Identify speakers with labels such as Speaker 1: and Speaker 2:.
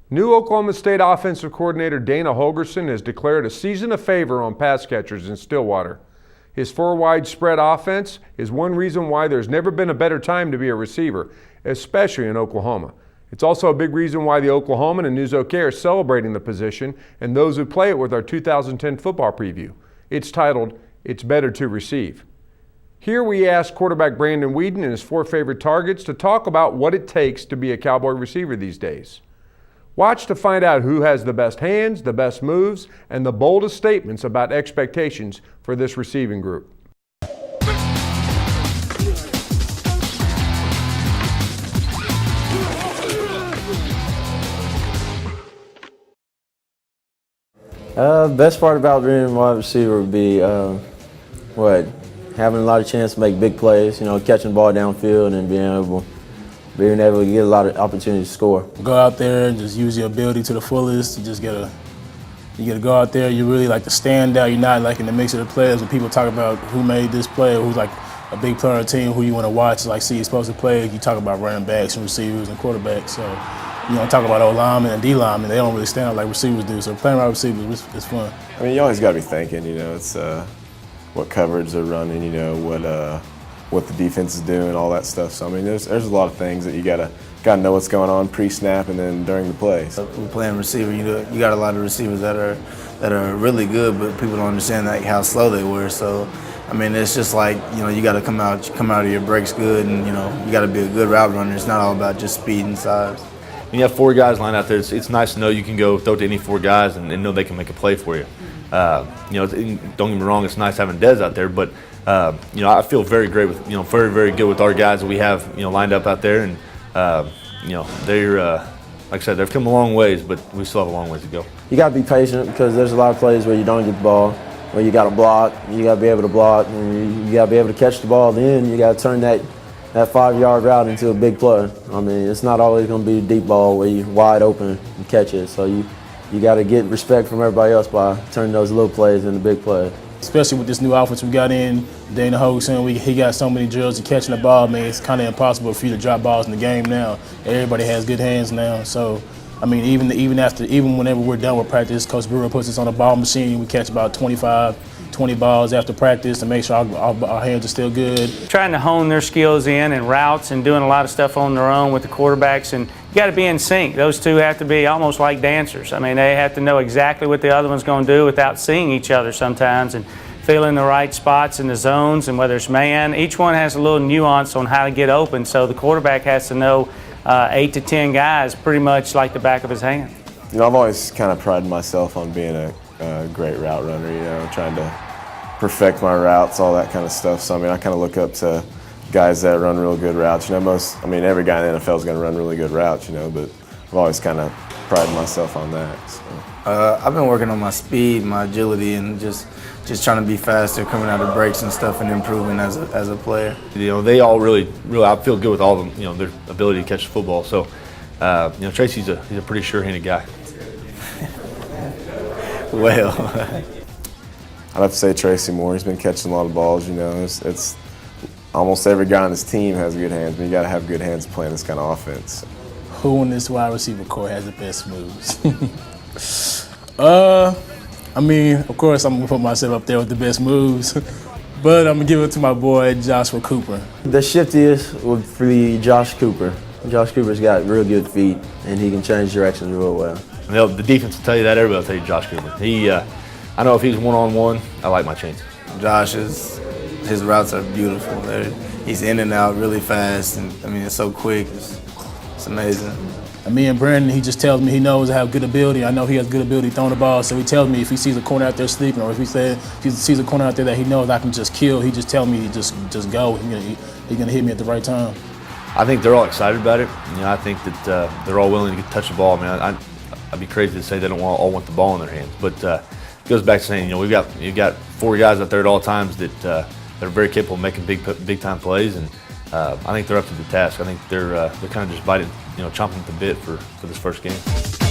Speaker 1: New Oklahoma State offensive coordinator Dana Holgorsen has declared a season of favor on pass catchers in Stillwater. His four-wide spread offense is one reason why there's never been a better time to be a receiver, especially in Oklahoma. It's also a big reason why the Oklahoman and News OK are celebrating the position and those who play it with our 2010 football preview. It's titled, "It's Better to Receive." Here we ask quarterback Brandon Weeden and his four favorite targets to talk about what it takes to be a Cowboy receiver these days. Watch to find out who has the best hands, the best moves, and the boldest statements about expectations for this receiving group.
Speaker 2: Best part about being a wide receiver would be having a lot of chance to make big plays, catching the ball downfield and being able to get a lot of opportunities to score.
Speaker 3: Go out there and just use your ability to the fullest. You gotta go out there. You really like to stand out. You're not like in the mix of the players when people talk about who made this play or who's like a big player on the team, who you want to watch, like see you're supposed to play. You talk about running backs and receivers and quarterbacks. So talk about O-linemen and D-linemen. They don't really stand out like receivers do. So playing wide receivers is fun.
Speaker 4: I mean, you always got to be thinking. It's what coverage they're running. What the defense is doing, all that stuff. So I mean, there's a lot of things that you gotta know what's going on pre-snap and then during the play. So
Speaker 5: we're playing receiver. You got a lot of receivers that are really good, but people don't understand how slow they were. So I mean, it's just like you got to come out of your breaks good, and you got to be a good route runner. It's not all about just speed and size.
Speaker 6: When you have four guys lined out there, it's nice to know you can go throw to any four guys and know they can make a play for you. Don't get me wrong, it's nice having Dez out there, but I feel very great with very, very good with our guys that we have lined up out there, and they're like I said, they've come a long ways, but we still have a long ways to go.
Speaker 2: You got to be patient because there's a lot of plays where you don't get the ball, where you got to block. You got to be able to block, and you got to be able to catch the ball. Then you got to turn that 5-yard route into a big play. I mean, it's not always going to be a deep ball where you're wide open and catch it. So you got to get respect from everybody else by turning those little plays into big plays.
Speaker 3: Especially with this new offense we got in, Dana Holgorsen, he got so many drills to catching the ball. Man, it's kind of impossible for you to drop balls in the game now. Everybody has good hands now. So, I mean, even whenever we're done with practice, Coach Brewer puts us on a ball machine. We catch about 20 balls after practice to make sure our hands are still good.
Speaker 7: Trying to hone their skills in and routes and doing a lot of stuff on their own with the quarterbacks, and you got to be in sync. Those two have to be almost like dancers. I mean, they have to know exactly what the other one's going to do without seeing each other sometimes, and feeling the right spots in the zones, and whether it's man. Each one has a little nuance on how to get open, so the quarterback has to know 8 to 10 guys pretty much like the back of his hand.
Speaker 4: I've always kind of prided myself on being a great route runner, trying to perfect my routes, all that kind of stuff. So, I mean, I kind of look up to guys that run real good routes. Every guy in the NFL is going to run really good routes, but I've always kind of prided myself on that. So.
Speaker 5: I've been working on my speed, my agility, and just trying to be faster, coming out of breaks and stuff, and improving as a player.
Speaker 6: They all really, I feel good with all of them, their ability to catch the football. So, Tracy's he's a pretty sure-handed guy.
Speaker 5: Well,
Speaker 4: I'd have to say Tracy Moore. He's been catching a lot of balls. It's almost every guy on his team has good hands, but you got to have good hands playing this kind of offense.
Speaker 3: Who in this wide receiver core has the best moves? I mean, of course, I'm gonna put myself up there with the best moves, but I'm gonna give it to my boy Joshua Cooper.
Speaker 2: The shiftiest would be Josh Cooper. Josh Cooper's got real good feet, and he can change directions real well.
Speaker 6: The defense will tell you that. Everybody will tell you Josh Cooper. I know if he's one-on-one, I like my chances.
Speaker 5: His routes are beautiful. He's in and out really fast, and I mean, it's so quick. It's amazing.
Speaker 3: And me and Brandon, he just tells me he knows I have good ability. I know he has good ability throwing the ball, so he tells me if he sees a corner out there sleeping, or if he sees a corner out there that he knows I can just kill, he just tells me just go. He's gonna hit me at the right time.
Speaker 6: I think they're all excited about it. I think that they're all willing to touch the ball. I mean, I'd be crazy to say they don't all want the ball in their hands, but it goes back to saying you've got 4 guys out there at all times that are very capable of making big time plays, and I think they're up to the task. I think they're kind of just chomping at the bit for this first game.